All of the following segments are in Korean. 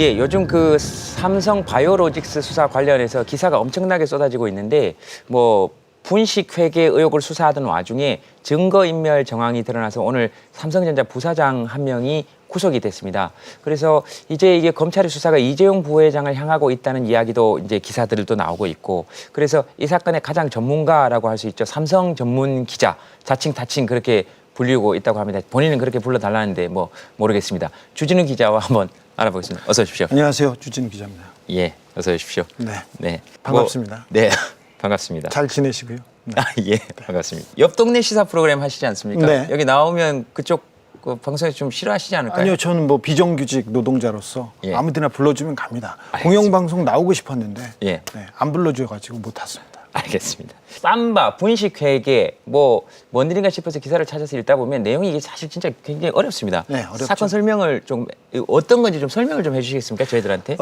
예, 요즘 그 삼성 바이오로직스 수사 관련해서 기사가 엄청나게 쏟아지고 있는데 뭐 분식 회계 의혹을 수사하던 와중에 증거인멸 정황이 드러나서 오늘 삼성전자 부사장 한 명이 구속이 됐습니다. 그래서 이제 이게 검찰의 수사가 이재용 부회장을 향하고 있다는 이야기도 이제 기사들도 나오고 있고, 그래서 이 사건의 가장 전문가라고 할 수 있죠. 삼성 전문 기자, 자칭 타칭 그렇게 불리고 있다고 합니다. 본인은 그렇게 불러달라는데 뭐 모르겠습니다. 주진우 기자와 한번 알아보겠습니다. 어서 오십시오. 안녕하세요, 주진우 기자입니다. 예, 어서 오십시오. 네, 네, 반갑습니다. 네, 반갑습니다. 잘 지내시고요. 네. 아, 예, 반갑습니다. 옆 동네 시사 프로그램 하시지 않습니까? 네. 여기 나오면 그쪽 그 방송에서 좀 싫어하시지 않을까요? 아니요, 저는 뭐 비정규직 노동자로서 예. 아무데나 불러주면 갑니다. 알겠습니다. 공영방송 나오고 싶었는데 예. 네, 안 불러줘가지고 못 왔습니다. 알겠습니다. 삼바, 분식 회계, 뭐 뭔 일인가 싶어서 기사를 찾아서 읽다 보면 내용이 이게 사실 진짜 굉장히 어렵습니다. 네, 어렵죠. 사건 설명을 좀 어떤 건지 좀 설명을 좀 해주시겠습니까, 저희들한테?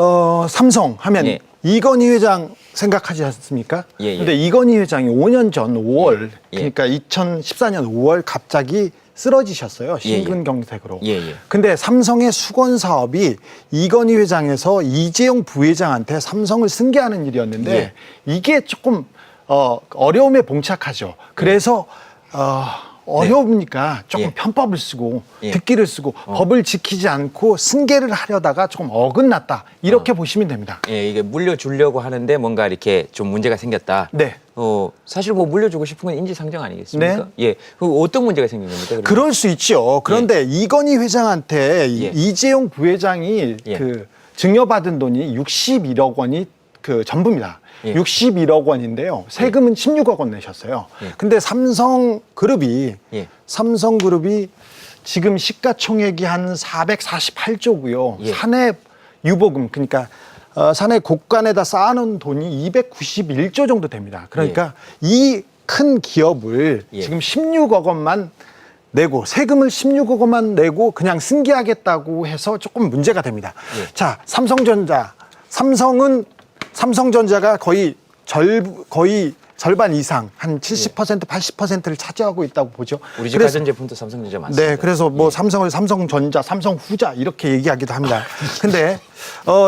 삼성 하면 예. 이건희 회장 생각하지 않습니까? 예, 예. 근데 이건희 회장이 5년 전 5월, 예. 그러니까 2014년 5월 갑자기 쓰러지셨어요. 심근경색으로. 예, 예. 근데 삼성의 수건 사업이 이건희 회장에서 이재용 부회장한테 삼성을 승계하는 일이었는데 예. 이게 조금 어려움에 봉착하죠. 그래서 어려우니까 조금 예. 편법을 쓰고 예. 듣기를 쓰고 법을 지키지 않고 승계를 하려다가 조금 어긋났다. 이렇게 보시면 됩니다. 예, 이게 물려주려고 하는데 뭔가 이렇게 좀 문제가 생겼다. 네. 사실 뭐 물려주고 싶은 건 인지상정 아니겠습니까? 네. 예, 그 어떤 문제가 생긴 겁니까? 그러면? 그럴 수 있죠. 그런데 이건희 회장한테 예. 이재용 부회장이 예. 그 증여받은 돈이 61억 원이 그 전부입니다. 예. 61억 원인데요. 세금은 16억 원 내셨어요. 예. 근데 삼성그룹이 예. 지금 시가총액이 한 448조고요. 예. 사내 유보금, 그러니까 사내 곳간에다 쌓아놓은 돈이 291조 정도 됩니다. 그러니까 이 큰 기업을 예. 지금 16억 원만 내고, 세금을 16억 원만 내고 그냥 승계하겠다고 해서 조금 문제가 됩니다. 예. 자, 삼성전자가 거의 절반 이상, 한 70%, 80%를 차지하고 있다고 보죠. 우리 집 그래서- 가전제품도 삼성전자 많습니다. 네, 그래서 뭐 삼성을 삼성전자, 삼성후자 이렇게 얘기하기도 합니다. 근데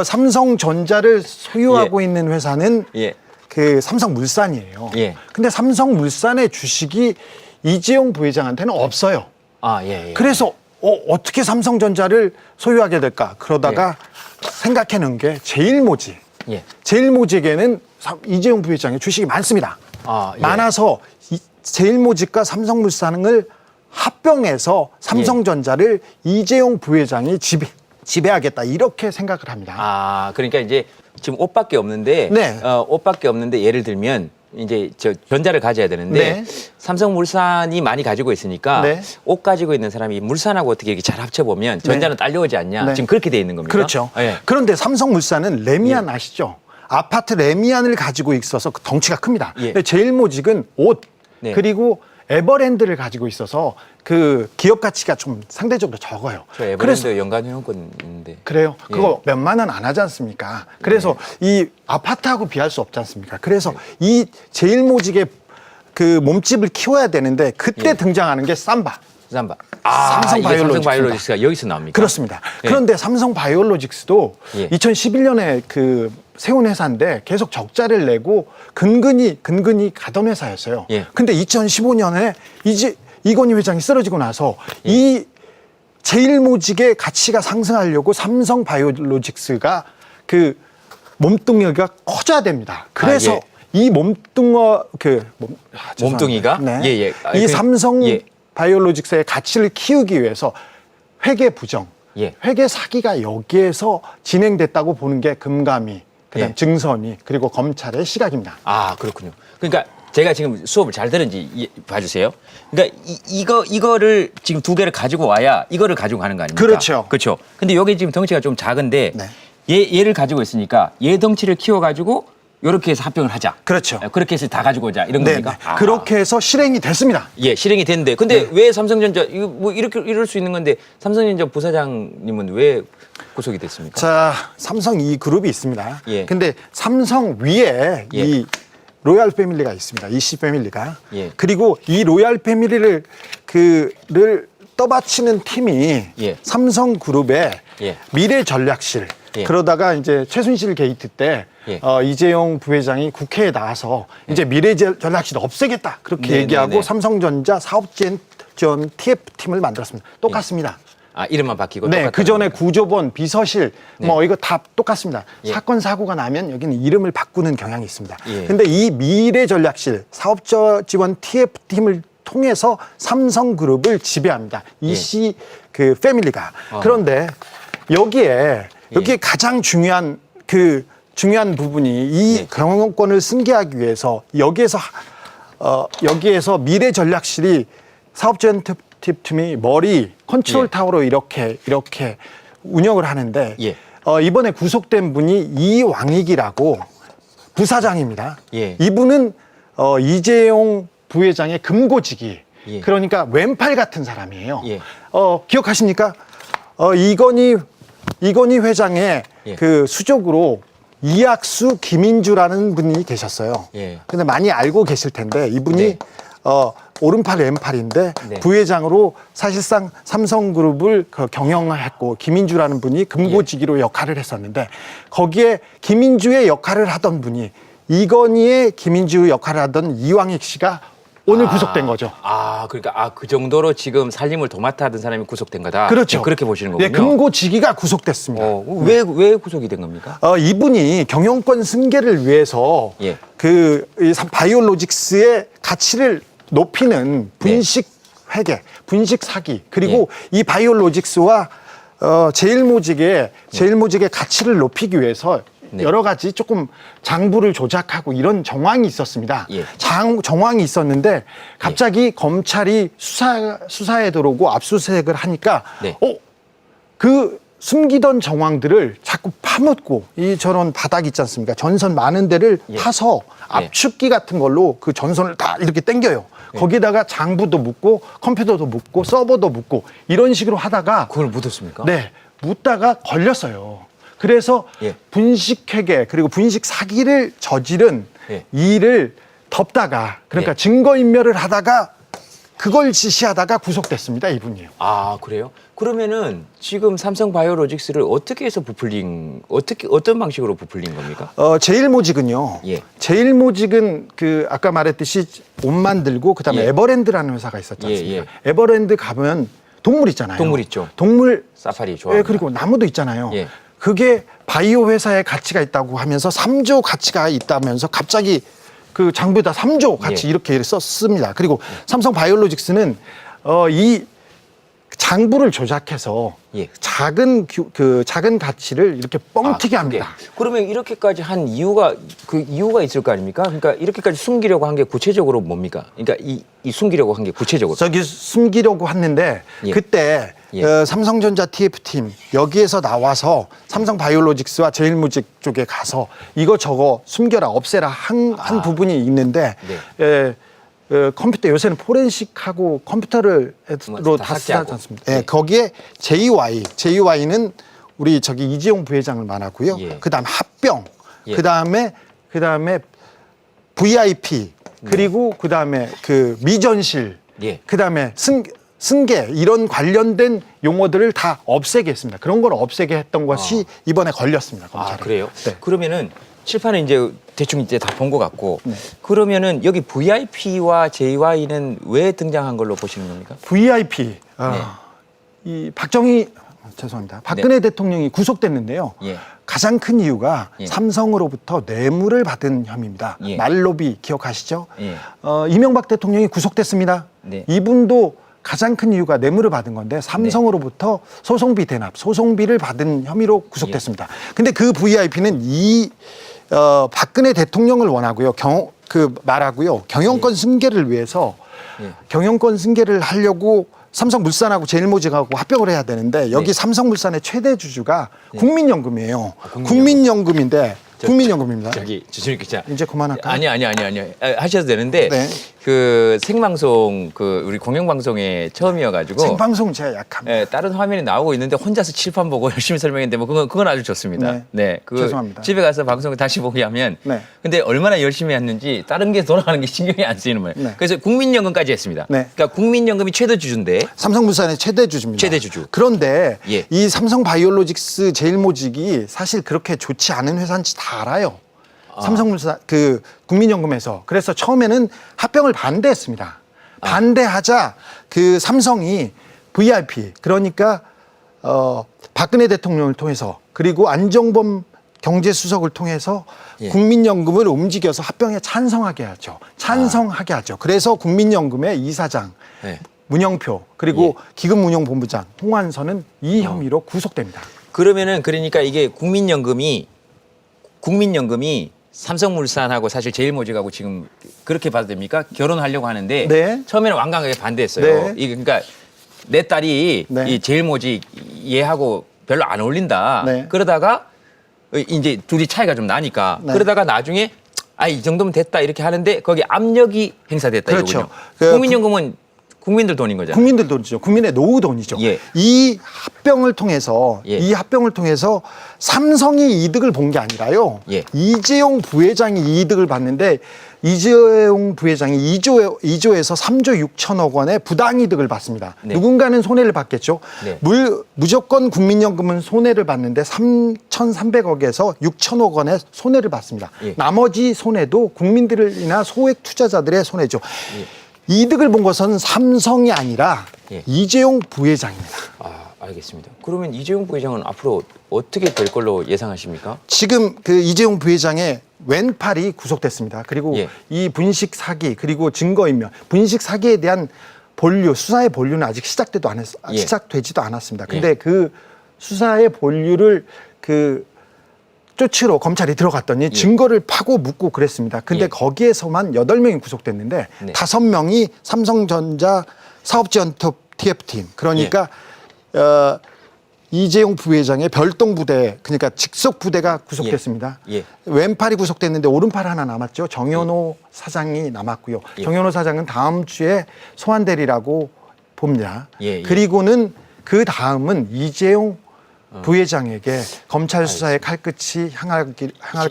삼성전자를 소유하고 있는 회사는 예. 그 삼성물산이에요. 예. 근데 삼성물산의 주식이 이재용 부회장한테는 없어요. 아, 예, 예. 그래서 어떻게 삼성전자를 소유하게 될까? 그러다가 생각해 놓은 게 제일모직. 예. 제일모직에는 이재용 부회장의 주식이 많습니다. 아, 예. 많아서 제일모직과 삼성물산을 합병해서 삼성전자를 이재용 부회장이 지배하겠다 이렇게 생각을 합니다. 아, 그러니까 이제 지금 옷밖에 없는데, 네. 옷밖에 없는데 예를 들면 이제 저 전자를 가져야 되는데 네. 삼성물산이 많이 가지고 있으니까 네. 옷 가지고 있는 사람이 물산하고 어떻게 이렇게 잘 합쳐보면 전자는 딸려오지 않냐. 네. 지금 그렇게 돼 있는 겁니까? 그렇죠. 예. 그런데 삼성물산은 레미안 아시죠? 아파트 레미안을 가지고 있어서 그 덩치가 큽니다. 예. 근데 제일모직은 옷, 네. 그리고 에버랜드를 가지고 있어서 그 기업 가치가 좀 상대적으로 적어요. 저 에버랜드 연간 회원권 있는데. 그래요? 예. 그거 몇만 원 안 하지 않습니까? 그래서 이 아파트하고 비할 수 없지 않습니까? 그래서 이 제일모직의 그 몸집을 키워야 되는데 그때 예. 등장하는 게 삼바. 삼성 삼성바이오로직스입니다. 여기서 나옵니까? 그렇습니다. 예. 그런데 삼성바이오로직스도 예. 2011년에 그 세운 회사인데 계속 적자를 내고 근근히 가던 회사였어요. 예. 근데 2015년에 이제 이건희 회장이 쓰러지고 나서 이 제일모직의 가치가 상승하려고 삼성바이오로직스가 그 몸뚱이가 커져야 됩니다. 그래서 예. 이 몸뚱어 몸뚱이가? 네. 예, 예. 아, 이 삼성 예. 바이오로직스의 가치를 키우기 위해서 회계 부정, 예. 회계 사기가 여기에서 진행됐다고 보는 게 금감위, 그다음 예. 증선위, 그리고 검찰의 시각입니다. 아, 그렇군요. 그러니까 제가 지금 수업을 잘 들은지 봐주세요. 그러니까 이거를 지금 두 개를 가지고 와야 이거를 가지고 가는 거 아닙니까? 그렇죠. 그렇죠. 근데 여기 지금 덩치가 좀 작은데 네. 얘를 가지고 있으니까 얘 덩치를 키워가지고 이렇게 해서 합병을 하자. 그렇죠. 그렇게 해서 다 가지고 오자 이런 네, 겁니까? 네. 그렇게 해서 실행이 됐습니다. 예, 실행이 됐는데 근데 왜 삼성전자 이거 뭐 이럴 수 있는 건데 삼성전자 부사장님은 왜 구속이 됐습니까? 자, 삼성 이 그룹이 있습니다. 예. 근데 삼성 위에 예. 이 로얄 패밀리가 있습니다. 이씨 패밀리가. 예. 그리고 이 로얄 패밀리를 떠받치는 팀이 예. 삼성그룹의 예. 미래전략실. 예. 그러다가 이제 최순실 게이트 때 예. 이재용 부회장이 국회에 나와서 이제 미래전략실 없애겠다 그렇게 네, 얘기하고 네, 네. 삼성전자 사업지원 TF팀을 만들었습니다. 똑같습니다. 아, 이름만 바뀌고 네, 똑같다는 그 전에 겁니다. 구조본, 비서실, 뭐 이거 다 똑같습니다. 예. 사건 사고가 나면 여기는 이름을 바꾸는 경향이 있습니다. 예. 근데 이 미래전략실 사업지원 TF팀을 통해서 삼성그룹을 지배합니다. 이씨 그 패밀리가. 그런데 여기에 가장 중요한 부분이 이 경영권을 승계하기 위해서 여기에서 미래전략실이 사업지원 TF팀이 머리 컨트롤 타워로 이렇게 운영을 하는데 예. 이번에 구속된 분이 이왕익이라고 부사장입니다. 예. 이분은 이재용 부회장의 금고지기 예. 그러니까 왼팔 같은 사람이에요. 예. 기억하십니까? 이건희 회장의 예. 그 수족으로 이학수 김인주라는 분이 계셨어요. 예. 근데 많이 알고 계실 텐데 이분이 네. 오른팔 왼팔인데 네. 부회장으로 사실상 삼성그룹을 경영했고 김인주라는 분이 금고지기로 역할을 했었는데 거기에 김인주의 역할을 하던 분이 이건희의 김인주 역할을 하던 이왕익 씨가 오늘 구속된 거죠. 그러니까 그 정도로 지금 살림을 도맡아 하던 사람이 구속된 거다. 그렇죠. 네, 그렇게 보시는 거군요. 네, 금고지기가 구속됐습니다. 왜 구속이 된 겁니까? 이분이 경영권 승계를 위해서 예. 이 바이오로직스의 가치를 높이는 분식 회계, 분식 사기 그리고 이 바이오로직스와 제일모직의 가치를 높이기 위해서 네. 여러 가지 조금 장부를 조작하고 이런 정황이 있었습니다. 예. 정황이 있었는데 갑자기 검찰이 수사에 들어오고 압수수색을 하니까 네. 그 숨기던 정황들을 자꾸 파묻고 저런 바닥 있지 않습니까? 전선 많은 데를 파서 압축기 같은 걸로 그 전선을 다 이렇게 당겨요. 거기다가 장부도 묻고 컴퓨터도 묻고 서버도 묻고 이런 식으로 하다가 그걸 묻었습니까? 네, 묻다가 걸렸어요. 그래서 분식회계 그리고 분식 사기를 저지른 일을 덮다가 그러니까 증거인멸을 하다가 그걸 지시하다가 구속됐습니다. 이분이요. 그래요? 그러면은 지금 삼성바이오로직스를 어떻게 해서 어떤 방식으로 부풀린 겁니까? 제일모직은요. 제일모직은 아까 말했듯이 옷 만들고 그다음에 에버랜드라는 회사가 있었지 않습니까? 에버랜드 가면 동물 있잖아요. 동물 있죠. 동물 사파리 좋아합니다. 그리고 나무도 있잖아요. 그게 바이오 회사에 가치가 있다고 하면서 3조 가치가 있다면서 갑자기 그 장부에다 3조 가치 이렇게 썼습니다. 그리고 삼성 바이오로직스는 이 장부를 조작해서 작은 가치를 이렇게 뻥튀기 합니다. 그러면 이렇게까지 한 이유가 있을 거 아닙니까? 그러니까 이렇게까지 숨기려고 한 게 구체적으로 뭡니까? 그러니까 이 숨기려고 한 게 구체적으로 숨기려고 했는데 그때 삼성전자 TF팀 여기에서 나와서 삼성 바이오로직스와 제일모직 쪽에 가서 이거 저거 숨겨라 없애라 한 부분이 있는데 컴퓨터 요새는 포렌식하고 컴퓨터로 다 쓰지 않습니까? 거기에 JY는 우리 이재용 부회장을 말하고요. 그다음에 합병, 그다음에 VIP 그리고 그다음에 미전실, 그다음에 승계 이런 관련된 용어들을 다 없애게 했습니다. 그런 걸 없애게 했던 것이 이번에 걸렸습니다. 검찰에. 그래요? 그러면은 칠판은 이제 대충 이제 다 본 것 같고 그러면은 여기 VIP와 JY는 왜 등장한 걸로 보시는 겁니까? VIP 이 박근혜 대통령이 구속됐는데요. 가장 큰 이유가 삼성으로부터 뇌물을 받은 혐의입니다. 말로비 기억하시죠? 이명박 대통령이 구속됐습니다. 이분도 가장 큰 이유가 뇌물을 받은 건데 삼성으로부터 소송비 대납, 소송비를 받은 혐의로 구속됐습니다. 근데 그 VIP는 박근혜 대통령을 원하고요. 말하고요. 경영권 승계를 위해서 경영권 승계를 하려고 삼성물산하고 제일모직하고 합병을 해야 되는데 여기 삼성물산의 최대 주주가 국민연금이에요. 국민연금인데 국민연금입니다. 저기 주진우 기자. 이제 그만할까요? 아니. 하셔도 되는데 네. 그 생방송 그 우리 공영방송에 처음이어가지고 생방송 제가 약합니다. 예, 다른 화면이 나오고 있는데 혼자서 칠판 보고 열심히 설명했는데 뭐 그건 아주 좋습니다. 네. 그 죄송합니다. 집에 가서 방송을 다시 보게 하면 네. 근데 얼마나 열심히 했는지 다른 게 돌아가는 게 신경이 안 쓰이는 거예요. 네. 그래서 국민연금까지 했습니다. 네. 그러니까 국민연금이 최대 주주인데 삼성물산의 최대 주주입니다. 최대 주주. 그런데 예. 이 삼성바이오로직스 제일모직이 사실 그렇게 좋지 않은 회사인지 다 알아요. 삼성물산 그 국민연금에서 그래서 처음에는 합병을 반대했습니다. 반대하자 그 삼성이 VIP 그러니까 박근혜 대통령을 통해서 그리고 안종범 경제수석을 통해서 예. 국민연금을 움직여서 합병에 찬성하게 하죠. 찬성하게 하죠. 그래서 국민연금의 이사장 네. 문영표 그리고 기금운용본부장 홍완선은 이 혐의로 구속됩니다. 그러면은 그러니까 이게 국민연금이 삼성물산하고 사실 제일모직하고 지금 그렇게 봐도 됩니까? 결혼하려고 하는데 네. 처음에는 완강하게 반대했어요. 네. 이게 그러니까 내 딸이 네. 이 제일모직 얘하고 별로 안 어울린다. 네. 그러다가 이제 둘이 차이가 좀 나니까 네. 그러다가 나중에 이 정도면 됐다 이렇게 하는데 거기 압력이 행사됐다 그렇죠. 이거군요. 그 국민연금은 국민들 돈인 거잖아요. 국민들 돈이죠. 국민의 노후 돈이죠. 예. 이 합병을 통해서 예. 삼성이 이득을 본 게 아니라요. 예. 이재용 부회장이 이득을 봤는데 이재용 부회장이 2조에서 3조 6천억 원의 부당이득을 받습니다. 네. 누군가는 손해를 받겠죠. 네. 무조건 국민연금은 손해를 받는데 3,300억에서 6천억 원의 손해를 받습니다. 예. 나머지 손해도 국민들이나 소액 투자자들의 손해죠. 예. 이득을 본 것은 삼성이 아니라 예. 이재용 부회장입니다. 알겠습니다. 그러면 이재용 부회장은 앞으로 어떻게 될 걸로 예상하십니까? 지금 그 이재용 부회장의 왼팔이 구속됐습니다. 그리고 예. 이 분식 사기 그리고 증거인멸, 분식 사기에 대한 수사의 본류는 아직 예. 시작되지도 않았습니다. 근데 그 수사의 본류를 쫓으러 검찰이 들어갔더니 증거를 파고 묻고 그랬습니다. 근데 예. 거기에서만 8명이 구속됐는데 네. 5명이 삼성전자 사업지원톱 TF팀 그러니까 이재용 부회장의 별동 부대 그러니까 직속 부대가 구속됐습니다. 예. 왼팔이 구속됐는데 오른팔 하나 남았죠. 정현호 사장이 남았고요. 예. 정현호 사장은 다음 주에 소환되리라고 봅니다. 예. 그리고는 그 다음은 이재용 부회장에게 검찰 수사의 칼끝이 향할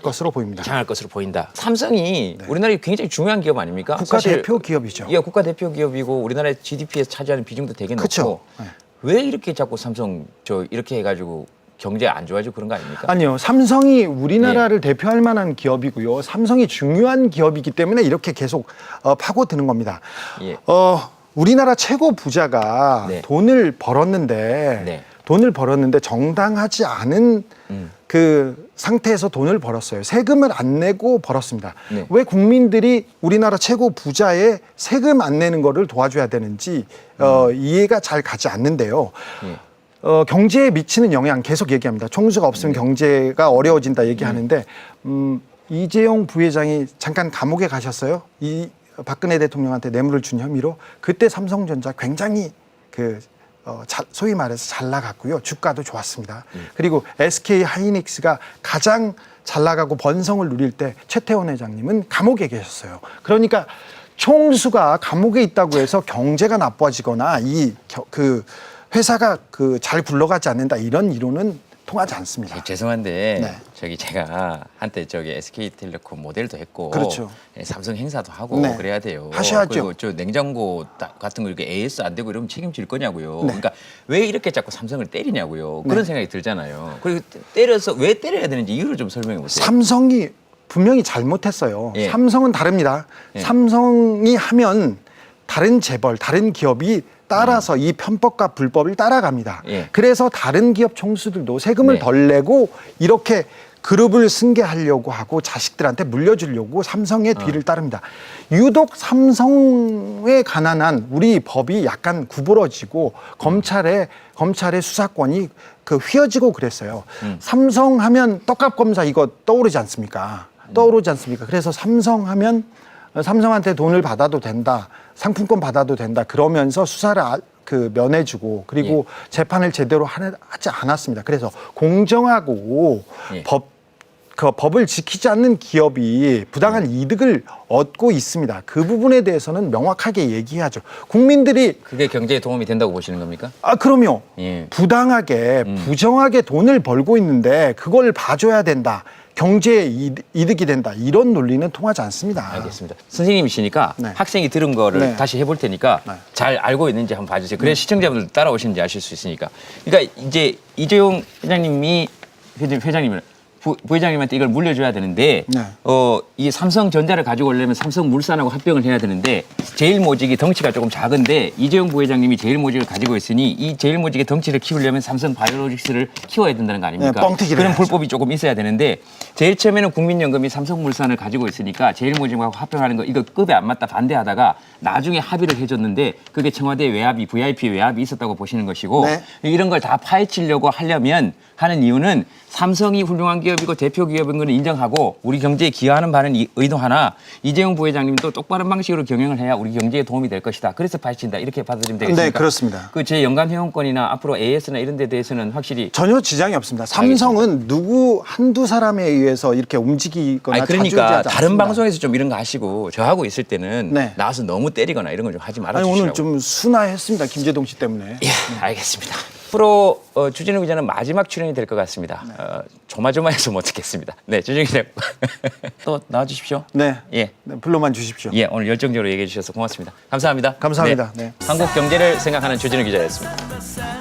것으로 보입니다. 향할 것으로 보인다. 삼성이 우리나라에 굉장히 중요한 기업 아닙니까? 국가 사실 대표 기업이죠. 예, 국가 대표 기업이고 우리나라의 GDP에서 차지하는 비중도 되게 그쵸. 높고 네. 왜 이렇게 자꾸 삼성 이렇게 해가지고 경제 안 좋아지고 그런 거 아닙니까? 아니요. 삼성이 우리나라를 대표할 만한 기업이고요. 삼성이 중요한 기업이기 때문에 이렇게 계속 파고드는 겁니다. 예. 우리나라 최고 부자가 네. 돈을 벌었는데 정당하지 않은 그 상태에서 돈을 벌었어요. 세금을 안 내고 벌었습니다. 네. 왜 국민들이 우리나라 최고 부자의 세금 안 내는 거를 도와줘야 되는지 이해가 잘 가지 않는데요. 경제에 미치는 영향 계속 얘기합니다. 총수가 없으면 경제가 어려워진다 얘기하는데 이재용 부회장이 잠깐 감옥에 가셨어요. 이 박근혜 대통령한테 뇌물을 준 혐의로 그때 삼성전자 굉장히 소위 말해서 잘 나갔고요. 주가도 좋았습니다. 그리고 SK 하이닉스가 가장 잘 나가고 번성을 누릴 때 최태원 회장님은 감옥에 계셨어요. 그러니까 총수가 감옥에 있다고 해서 경제가 나빠지거나 회사가 잘 굴러가지 않는다 이런 이론은 통하지 않습니다. 죄송한데 네. 제가 한때 SK텔레콤 모델도 했고 그렇죠. 삼성 행사도 하고 네. 그래야 돼요. 하셔야죠. 그리고 저 냉장고 같은 거 이렇게 AS 안 되고 이러면 책임질 거냐고요. 그러니까 왜 이렇게 자꾸 삼성을 때리냐고요. 그런 생각이 들잖아요. 그리고 때려서 왜 때려야 되는지 이유를 좀 설명해 보세요. 삼성이 분명히 잘못했어요. 예. 삼성은 다릅니다. 예. 삼성이 하면 다른 재벌, 다른 기업이 따라서 이 편법과 불법을 따라갑니다. 예. 그래서 다른 기업 총수들도 세금을 네. 덜 내고 이렇게 그룹을 승계하려고 하고 자식들한테 물려주려고 삼성의 뒤를 따릅니다. 유독 삼성에 관한 한 우리 법이 약간 구부러지고 검찰의 수사권이 휘어지고 그랬어요. 삼성하면 떡값 검사 이거 떠오르지 않습니까? 그래서 삼성하면 삼성한테 돈을 받아도 된다. 상품권 받아도 된다. 그러면서 수사를 면해주고 그리고 재판을 제대로 하지 않았습니다. 그래서 공정하고 그 법을 지키지 않는 기업이 부당한 이득을 얻고 있습니다. 그 부분에 대해서는 명확하게 얘기하죠. 국민들이 그게 경제에 도움이 된다고 보시는 겁니까? 그럼요. 예. 부당하게 부정하게 돈을 벌고 있는데 그걸 봐줘야 된다. 경제에 이득이 된다. 이런 논리는 통하지 않습니다. 알겠습니다. 선생님이시니까 네. 학생이 들은 거를 네. 다시 해볼 테니까 네. 잘 알고 있는지 한번 봐주세요. 그래야 시청자분들 따라오시는지 아실 수 있으니까. 그러니까 이제 이재용 회장님이 회장님을 부회장님한테 이걸 물려줘야 되는데 네. 이 삼성전자를 가지고 오려면 삼성물산하고 합병을 해야 되는데 제일모직이 덩치가 조금 작은데 이재용 부회장님이 제일모직을 가지고 있으니 이 제일모직의 덩치를 키우려면 삼성바이오로직스를 키워야 된다는 거 아닙니까? 네, 뻥튀기를 그런 해야죠. 불법이 조금 있어야 되는데 제일 처음에는 국민연금이 삼성물산을 가지고 있으니까 제일모직하고 합병하는 거 이거 급에 안 맞다 반대하다가 나중에 합의를 해줬는데 그게 청와대 외압이 VIP 외압이 있었다고 보시는 것이고 네. 이런 걸 다 파헤치려고 하려면 하는 이유는 삼성이 훌륭한 기업이고 대표 기업인 거는 인정하고 우리 경제에 기여하는 바는 의도하나 이재용 부회장님도 똑바른 방식으로 경영을 해야 우리 경제에 도움이 될 것이다. 그래서 파헤친다. 이렇게 받아들이면 되겠습니까? 네, 그렇습니다. 그 제 연간 회원권이나 앞으로 AS나 이런 데 대해서는 확실히 전혀 지장이 없습니다. 삼성은 누구 한두 사람에 의해서 이렇게 움직이거나 그러니까 좌지우지하지 다른 않습니다. 방송에서 좀 이런 거 하시고 저하고 있을 때는 네. 나와서 너무 때리거나 이런 걸 좀 하지 말아 아니, 주시라고. 오늘 좀 순화했습니다. 김재동 씨 때문에. 예, 알겠습니다. 앞으로 주진우 기자는 마지막 출연이 될 것 같습니다. 조마조마해서 못 듣겠습니다. 네, 주진우 기자 또 나와주십시오. 네. 예. 네, 불러만 주십시오. 예, 오늘 열정적으로 얘기해 주셔서 고맙습니다. 감사합니다. 감사합니다. 네. 한국 경제를 생각하는 주진우 기자였습니다.